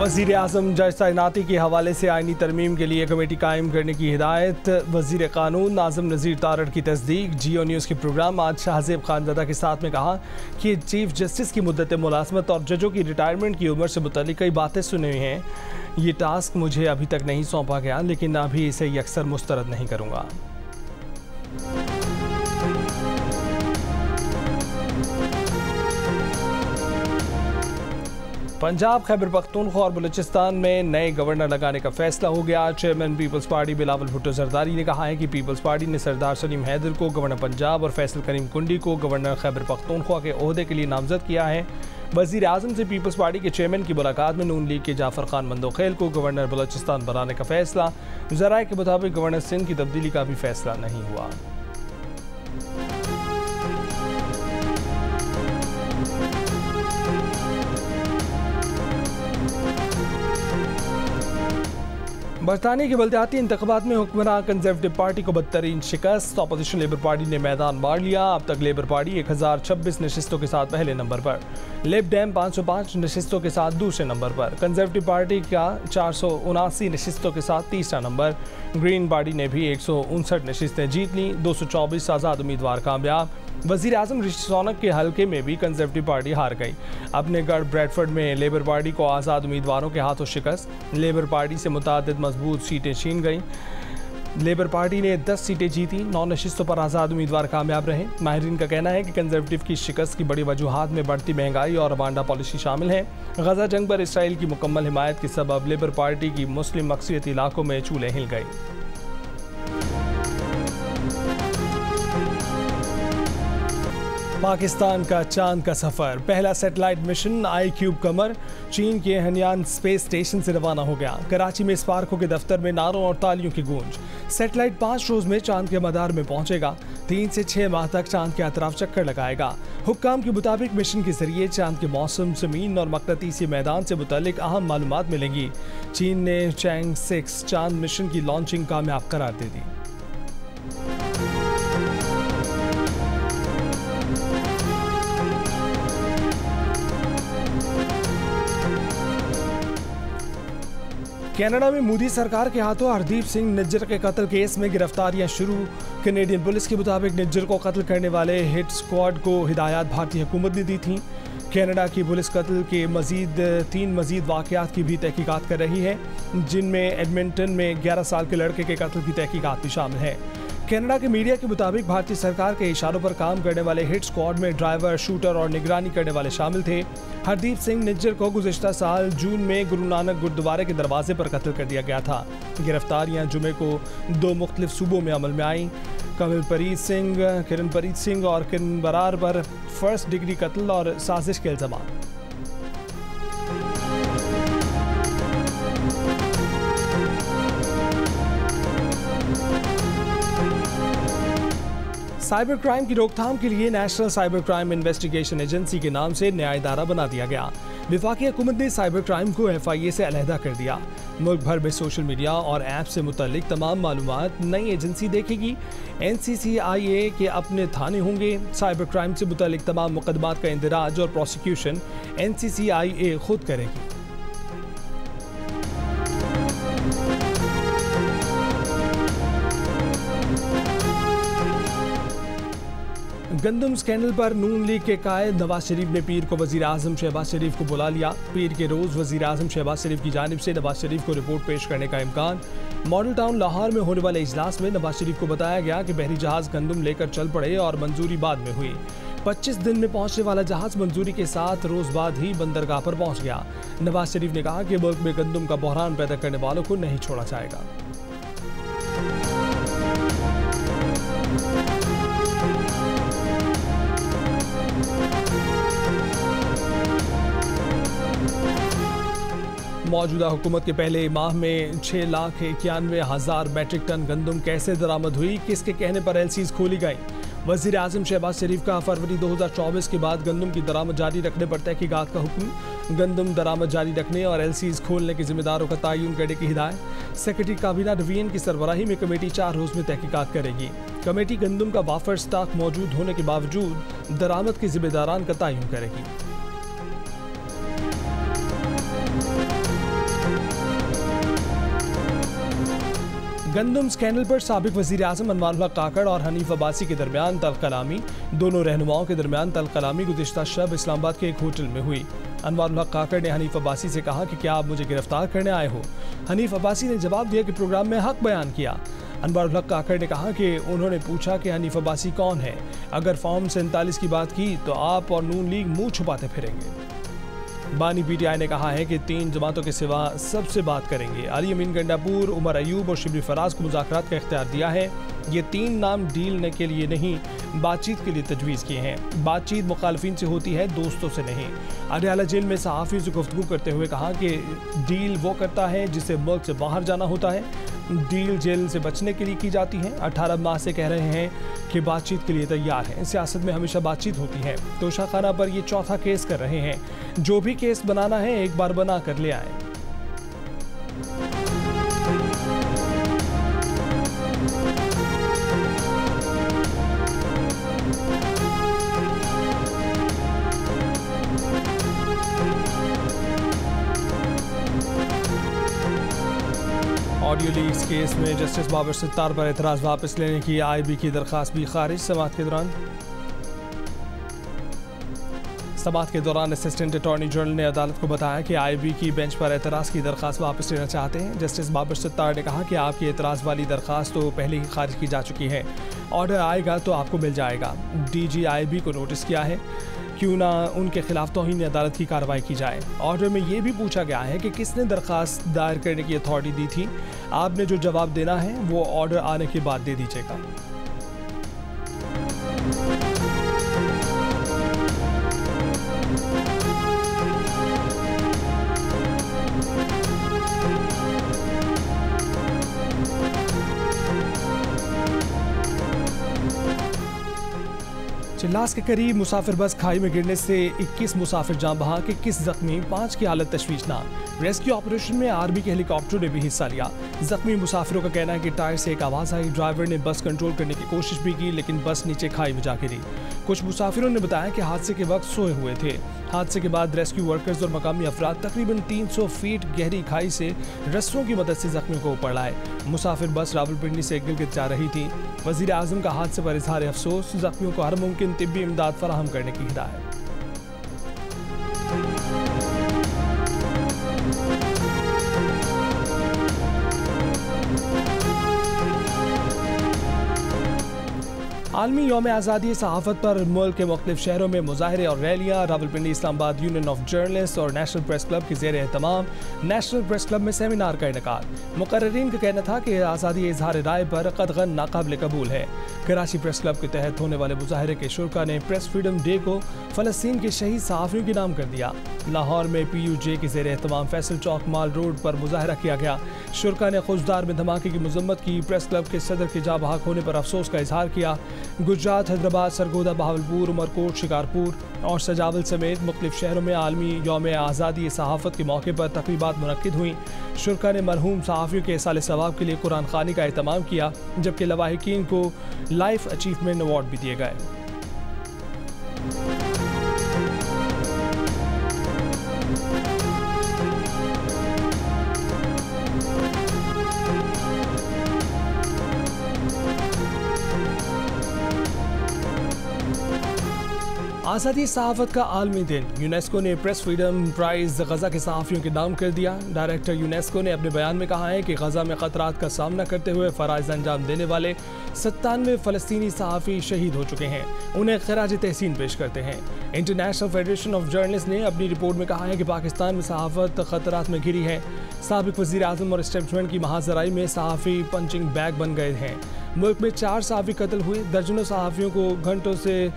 वज़ीर आज़म जज तैनाती के हवाले से आइनी तरमीम के लिए कमेटी कायम करने की हिदायत। वज़ीर क़ानून नाज़िम नज़ीर तारड़ की तस्दीक। जियो न्यूज़ के प्रोग्राम आज शाहज़ेब खानज़ादा के साथ में कहा कि चीफ जस्टिस की मुद्दत मुलाज़मत और जजों की रिटायरमेंट की उम्र से मुतल्लिक़ कई बातें सुनी हुई हैं। ये टास्क मुझे अभी तक नहीं सौंपा गया, लेकिन अभी इसे यकसर मुस्तरद नहीं करूँगा। पंजाब, खैबर पख्तूनख्वा और बलूचिस्तान में नए गवर्नर लगाने का फैसला हो गया। चेयरमैन पीपल्स पार्टी बिलावल भुट्टो जरदारी ने कहा है कि पीपल्स पार्टी ने सरदार सलीम हैदर को गवर्नर पंजाब और फैसल करीम कुंडी को गवर्नर खैबर पख्तूनख्वा के ओहदे के लिए नामजद किया है। वज़ीर आज़म से पीपल्स पार्टी के चेयरमैन की मुलाकात में नून लीग के जाफर खान मंदोखेल को गवर्नर बलूचिस्तान बनाने का फैसला। ज़राए के मुताबिक गवर्नर सिंध की तब्दीली का भी फैसला नहीं हुआ। बरतानिया के बल्दियाती इंतख़ाबात में हुक्मरान कंजर्वेटिव पार्टी को बदतरीन शिकस्त। अपोजिशन लेबर पार्टी ने मैदान मार लिया। अब तक लेबर पार्टी 1026 नशिस्तों के साथ पहले नंबर पर, लेब डैम 505 नशिस्तों के साथ दूसरे नंबर पर, कंजर्वेटिव पार्टी का 479 नशिस्तों के साथ तीसरा नंबर। ग्रीन पार्टी ने भी 159 नशिस्तें जीत लीं। 224 आज़ाद उम्मीदवार कामयाब। वज़ीर आज़म ऋषि सुनक के हल्के में भी कंजर्वेटिव पार्टी हार गई। अपने गढ़ ब्रैडफर्ड में लेबर पार्टी को आज़ाद उम्मीदवारों के हाथों शिकस्त। लेबर पार्टी से मुतादिद मजबूत सीटें छीन गई। लेबर पार्टी ने 10 सीटें जीती। 9 नशिस्तों पर आज़ाद उम्मीदवार कामयाब रहे। माहिरीन का कहना है कि कंजर्वेटिव की शिकस्त की बड़ी वजूहात में बढ़ती महंगाई और रवांडा पॉलिसी शामिल है। गजा जंग पर इसराइल की मुकम्मल हिमायत के सबब लेबर पार्टी की मुस्लिम अक्सरियती इलाकों में चूल्हे हिल गई। पाकिस्तान का चांद का सफर, पहला सैटेलाइट मिशन iCube कमर चीन के हनियान स्पेस स्टेशन से रवाना हो गया। कराची में स्पार्को के दफ्तर में नारों और तालियों की गूंज। सैटेलाइट 5 रोज में चांद के मदार में पहुंचेगा। 3 से 6 माह तक चांद के अतराफ चक्कर लगाएगा। हुक्काम के मुताबिक मिशन के जरिए चांद के मौसम, जमीन और मकनातीसी मैदान से मुतालिक अहम मालूमात मिलेंगी। चीन ने चैंग 6 चांद मिशन की लॉन्चिंग कामयाब करार दे दी। कनाडा में मोदी सरकार के हाथों हरदीप सिंह निज्जर के कत्ल केस में गिरफ्तारियां शुरू। कनेडियन पुलिस के मुताबिक निज्जर को कत्ल करने वाले हिट स्क्वाड को हिदायत भारतीय हुकूमत ने दी थी। कनाडा की पुलिस कत्ल के 3 मजीद वाक़यात की भी तहकीकात कर रही है, जिनमें एडमिंटन में 11 साल के लड़के के कत्ल की तहकीकात भी शामिल है। कनाडा के मीडिया के मुताबिक भारतीय सरकार के इशारों पर काम करने वाले हिट स्क्वाड में ड्राइवर, शूटर और निगरानी करने वाले शामिल थे। हरदीप सिंह निज्जर को गुज़िश्ता साल जून में गुरु नानक गुरुद्वारे के दरवाजे पर कत्ल कर दिया गया था। गिरफ्तारियां जुमे को 2 मुख्तलिफ सूबों में अमल में आईं। किरणपरीत सिंह और किरण बरार पर फर्स्ट डिग्री कत्ल और साजिश के इल्ज़ाम। साइबर क्राइम की रोकथाम के लिए national cyber crime investigation agency के नाम से नया इदारा बना दिया गया। वफाकी हुकूमत ने साइबर क्राइम को FIA से अलहदा कर दिया। मुल्क भर में सोशल मीडिया और ऐप से मुतल्लिक तमाम मालूमात नई एजेंसी देखेगी। NCCIA के अपने थाने होंगे। साइबर क्राइम से मुतल्लिक तमाम मुकदमात का इंदराज और प्रोसिक्यूशन NCCIA खुद करेगी। गंदम स्कैंडल पर नून लीग के कायद नवाज शरीफ ने पीर को वज़ीर आज़म शहबाज शरीफ को बुला लिया। पीर के रोज़ वज़ीर आज़म शहबाज शरीफ की जानिब से नवाज शरीफ को रिपोर्ट पेश करने का इम्कान। मॉडल टाउन लाहौर में होने वाले इजलास में नवाज शरीफ को बताया गया कि बहरी जहाज़ गंदम लेकर चल पड़े और मंजूरी बाद में हुई। 25 दिन में पहुंचने वाला जहाज़ मंजूरी के साथ रोज़ बाद ही बंदरगाह पर पहुंच गया। नवाज शरीफ ने कहा कि मुल्क में गंदम का बहरान पैदा करने वालों को नहीं छोड़ा जाएगा। मौजूदा हुकूमत के पहले माह में 6,91,000 मैट्रिक टन गंदम कैसे दरामद हुई, किसके कहने पर LCs खोली गई। वज़ीर आज़म शहबाज शरीफ का फरवरी 2024 के बाद गंदम की दरामद जारी रखने पर तहकीकात का हुक्म। गंदम दरामद जारी रखने और LCs खोलने के जिम्मेदारों का तयन करने की हिदायत। सेक्रेटरी काबीना डिवीजन की सरबराही में कमेटी 4 रोज़ में तहकीकात करेगी। कमेटी गंदम का वाफर स्टॉक मौजूद होने के बावजूद दरामद के जिम्मेदारान का तयन करेगी। गंदम स्कैंडल पर साबिक वजीर आजम अनवारुल हक काकड़ और हनीफ अब्बासी के दरमियान तल्ख कलामी। दोनों रहनुमाओं के दरमियान तल्ख कलामी गुज़िश्ता शब इस्लामाबाद के एक होटल में हुई। अनवारुल हक काकड़ ने हनीफ अब्बासी से कहा कि क्या आप मुझे गिरफ्तार करने आए हो? हनीफ अब्बासी ने जवाब दिया कि प्रोग्राम में हक बयान किया। अनवारुल हक काकड़ ने कहा कि उन्होंने पूछा कि हनीफ अब्बासी कौन है। अगर फॉर्म 47 की बात की तो आप और नून लीग मुंह छुपाते फिरेंगे। बानी पीटीआई ने कहा है कि 3 जमातों के सिवा सबसे बात करेंगे। अली अमीन गंडापुर, उमर अयूब और शिबली फराज को मुज़ाकरात का इख्तियार दिया है। ये 3 नाम डील के लिए नहीं, बातचीत के लिए तजवीज़ किए हैं। बातचीत मुखालफिन से होती है, दोस्तों से नहीं। अडयाला जेल में सहाफ़ियों से गुफ्तगू करते हुए कहा कि डील वो करता है जिसे मुल्क से बाहर जाना होता है। डील जेल से बचने के लिए की जाती है। 18 माह से कह रहे हैं कि बातचीत के लिए तैयार हैं। सियासत में हमेशा बातचीत होती है। तोशाखाना पर ये चौथा केस कर रहे हैं। जो भी केस बनाना है एक बार बना कर ले आए। ऑडियो लीक्स केस में जस्टिस बाबर सित्तार पर एतराज़ वापस लेने की आईबी की दरख्वास्त भी खारिज। समाअत के दौरान असिस्टेंट अटॉर्नी जनरल ने अदालत को बताया कि आईबी की बेंच पर एतराज़ की दरख्वास्त वापस लेना चाहते हैं। जस्टिस बाबर सित्तार ने कहा कि आपकी एतराज़ वाली दरख्वास्त तो पहले ही खारिज की जा चुकी है। ऑर्डर आएगा तो आपको मिल जाएगा। डीजी आईबी को नोटिस किया है, क्यों ना उनके खिलाफ तौहीन अदालत की कार्रवाई की जाए। ऑर्डर में ये भी पूछा गया है कि किसने दरख्वास्त दायर करने की अथॉरिटी दी थी। आपने जो जवाब देना है वो ऑर्डर आने के बाद दे दीजिएगा। चिल्लास के करीब मुसाफिर बस खाई में गिरने से 21 मुसाफिर जान बहक, 21 जख्मी, 5 की हालत तशवीशनाक। रेस्क्यू ऑपरेशन में आर्मी के हेलीकॉप्टर ने भी हिस्सा लिया। जख्मी मुसाफिरों का कहना है कि टायर से एक आवाज़ आई। ड्राइवर ने बस कंट्रोल करने की कोशिश भी की, लेकिन बस नीचे खाई में जा गिरी। कुछ मुसाफिरों ने बताया कि हादसे के वक्त सोए हुए थे। हादसे के बाद रेस्क्यू वर्कर्स और मकामी अफराद तकरीबन 300 फीट गहरी खाई से रस्सों की मदद से जख्मियों को ऊपर लाए। मुसाफिर बस रावलपिंडी से गिलगित जा रही थी। वज़ीर आज़म का हादसे पर इजहार अफसोस। जख्मियों को हर मुमकिन तिब्बी इमदाद फराहम करने की हिदायत। आलमी यौम आज़ादी सहाफ़त पर मुल्क के मुख्तलिफ शहरों में मुजाहरे और रैलियाँ। Rawalpindi Islamabad union of journalist और नेशनल प्रेस क्लब के ज़ेर एहतमाम नेशनल प्रेस क्लब में सेमिनार का इनेकाद। मुकर्रिरीन का कहना था कि आज़ादी इजहार राय पर कतगन नाकाबिल कबूल है। कराची प्रेस क्लब के तहत होने वाले मुजाहरे के शुरा ने प्रेस फ्रीडम डे को फ़लस्तीन के शहीद सहाफ़ियों के नाम कर दिया। लाहौर में PUJ के ज़ेर एहतमाम फैसल चौक माल रोड पर मुजाहरा किया गया। शुरा ने खुशदार में धमाके की मजम्मत की। प्रेस क्लब के सदर के जा बहक होने पर अफसोस का इजहार किया। गुजरात, हैदराबाद, सरगोदा, बहावलपुर, उमरकोट, शिकारपुर और सजावल समेत मुख्तलिफ शहरों में आलमी यौम आज़ादी सहाफ़त के मौके पर तकरीबात मुनक्किद हुई। शुरा ने मरहूम सहाफ़ियों के साल सवाब के लिए कुरान खानी का एहतमाम किया, जबकि लवाहिकीन को लाइफ अचीवमेंट अवार्ड भी दिए गए। आज़ादी सहाफ़त का आलमी दिन। यूनेस्को ने प्रेस फ्रीडम प्राइज़ गज़ा के सहाफ़ियों के नाम कर दिया। डायरेक्टर यूनेस्को ने अपने बयान में कहा है कि गज़ा में ख़तरात का सामना करते हुए फ़राइज़ अंजाम देने वाले 97 फ़लस्तीनी सहाफ़ी शहीद हो चुके हैं। उन्हें ख़राज तहसीन पेश करते हैं। इंटरनेशनल फेडरेशन ऑफ जर्नलिस्ट ने अपनी रिपोर्ट में कहा है कि पाकिस्तान में सहाफ़त ख़तरात में घिरी है। साबिक़ वज़ीर आज़म और इस्टेब्लिशमेंट की महाजराई में सहाफ़ी पंचिंग बैग बन गए हैं। मुल्क में 4 सहाफ़ी कत्ल हुए। दर्जनों सहाफ़ियों को घंटों से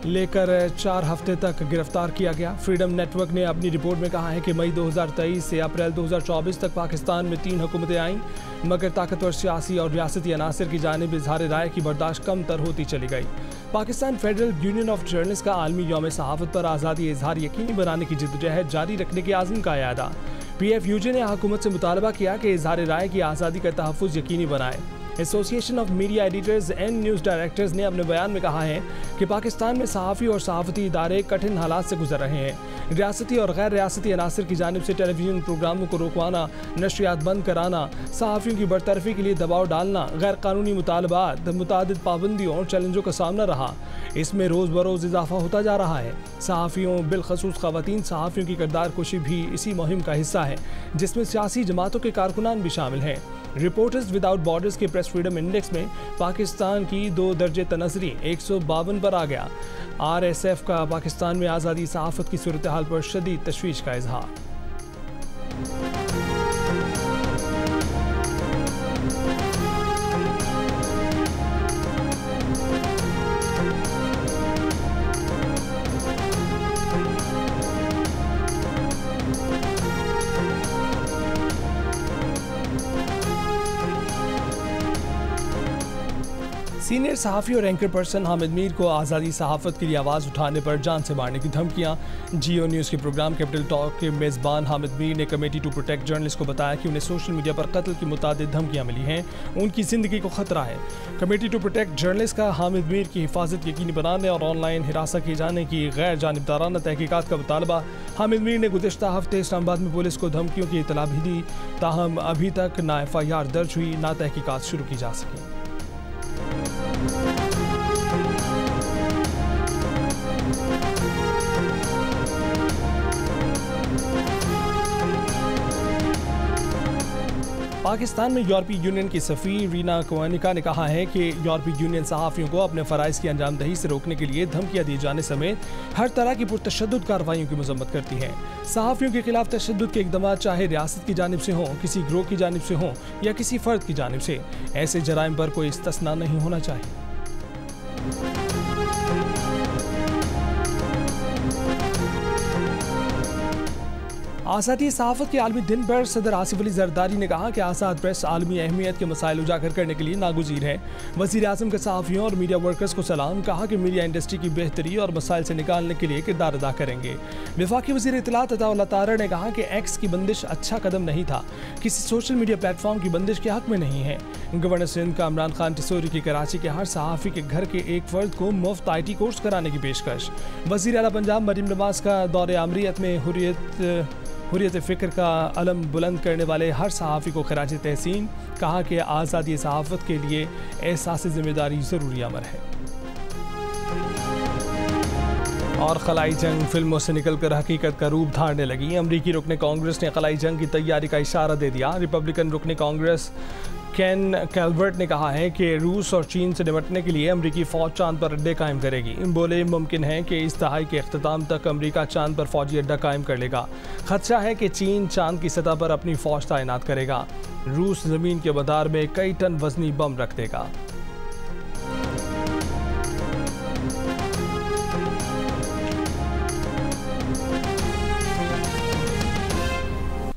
लेकर 4 हफ्ते तक गिरफ्तार किया गया। फ्रीडम नेटवर्क ने अपनी रिपोर्ट में कहा है कि मई 2023 से अप्रैल 2024 तक पाकिस्तान में 3 हुकूमतें आईं, मगर ताकतवर सियासी और रियासती अनासर की जानिब इजहार राय की बर्दाश्त कम तर होती चली गई। Pakistan federal union of journalist का आलमी यौम सहाफ़त पर आज़ादी इजहार यकीनी बनाने की जिद्दोजहद जारी रखने के आज़म का अयादा। PFUJ ने हुकूमत से मुतालबा किया कि इजहार राय की आज़ादी का तहफ़्फ़ुज़ यकीनी बनाए। Association of media editors and news directors ने अपने बयान में कहा है कि पाकिस्तान में सहाफ़ी और सहाफ़ती इदारे कठिन हालात से गुजर रहे हैं। रियासती और गैर रियासती अनासर की जानिब से टेलीविज़न प्रोग्रामों को रोकवाना, नशरियात बंद कराना, सहाफ़ियों की बरतरफी के लिए दबाव डालना, गैर कानूनी मुतालबात, मुतादिद पाबंदियों और चैलेंजों का सामना रहा। इसमें रोज़ बरोज़ इजाफा होता जा रहा है। सहाफ़ियों, बिलखसूस ख़वातीन सहाफ़ियों की किरदार कुशी भी इसी मुहिम का हिस्सा है, जिसमें सियासी जमातों के कारकुनान भी शामिल हैं। रिपोर्टर्स विदाउट बॉर्डर्स के प्रेस फ्रीडम इंडेक्स में पाकिस्तान की 2 दर्जे तनज़री 152 पर आ गया। RSF का पाकिस्तान में आज़ादी सहाफ़त की सूरत हाल पर शदीद तशवीश का इजहार। सीनियर सहाफ़ी और एंकर पर्सन हामिद मीर को आज़ादी सहाफ़त के लिए आवाज़ उठाने पर जान से मारने की धमकियाँ। जियो न्यूज़ के प्रोग्राम कैपिटल टॉक के मेज़बान हामिद मीर ने कमेटी टू प्रोटेक्ट जर्नलिस्ट को बताया कि उन्हें सोशल मीडिया पर कत्ल की मुतादिद धमकियाँ मिली हैं, उनकी ज़िंदगी को ख़तरा है। कमेटी टू प्रोटेक्ट जर्नलिस्ट का हामिद मीर की हिफाजत यकीनी बनाने और ऑनलाइन हिरासत किए जाने की गैर जानिबदाराना तहकीकात का मुतालबा। हामिद मीर ने गुज़िश्ता हफ्ते इस्लामाबाद में पुलिस को धमकियों की इतला भी दी, ताहम अभी तक ना FIR दर्ज हुई, ना तहकीकात शुरू की जा सकी। पाकिस्तान में यूरोपीय यूनियन की सफ़ीर रीना कोनिका ने कहा है कि यूरोपीय यूनियन सहाफ़ियों को अपने फ़राइज़ की अंजामदही से रोकने के लिए धमकियाँ दिए जाने समेत हर तरह की पुरतशद्दुद कार्रवाइयों की मज़म्मत करती है। सहाफ़ियों के खिलाफ तशद्दुद के इक़दाम चाहे रियासत की जानिब से हों, किसी गिरोह की जानिब से हों या किसी फ़र्द की जानिब से, ऐसे जराइम पर कोई इस्तिस्ना नहीं होना चाहिए। आज़ादी सहाफ़त के आलमी दिन पर सदर आसिफ अली ज़रदारी ने कहा कि आज़ाद प्रेस आलमी अहमियत के मसाइल उजागर करने के लिए नागुज़ीर है। वज़ीर आज़म का सहाफ़ियों और मीडिया वर्कर्स को सलाम, कहा कि मीडिया इंडस्ट्री की बेहतरी और मसाइल से निकालने के लिए किरदार अदा करेंगे। वफाकी वज़ीर इत्तलात अताउल्लाह तारा ने कहा कि एक्स की बंदिश अच्छा कदम नहीं था, किसी सोशल मीडिया प्लेटफॉर्म की बंदिश के हक़ में नहीं है। गवर्नर सिंध का इमरान खान टिसोरी की कराची के हर सहाफ़ी के घर के एक फ़र्द को मुफ्त IT कोर्स कराने की पेशकश। वज़ीर आला पंजाब मरीम नवाज़ का दौरे आमरीत में हुर्रियत फ़िक्र का अलम बुलंद करने वाले हर सहाफ़ी को खराज तहसीन, कहा कि आज़ादी सहाफ़त के लिए एहसास ज़िम्मेदारी ज़रूरी अमर है। और खलाई जंग फिल्मों से निकलकर हकीकत का रूप धारने लगी। अमरीकी रुकने कांग्रेस ने खलाई जंग की तैयारी का इशारा दे दिया। रिपब्लिकन रुकने कांग्रेस केन कैल्वर्ट ने कहा है कि रूस और चीन से निपटने के लिए अमरीकी फ़ौज चांद पर अड्डे कायम करेगी। बोले मुमकिन है कि इस दहाई के अख्ताम तक अमरीका चांद पर फ़ौजी अड्डा कायम कर लेगा। खदशा है कि चीन चांद की सतह पर अपनी फ़ौज तैनात करेगा। रूस ज़मीन के मदार में कई टन वज़नी बम रख देगा।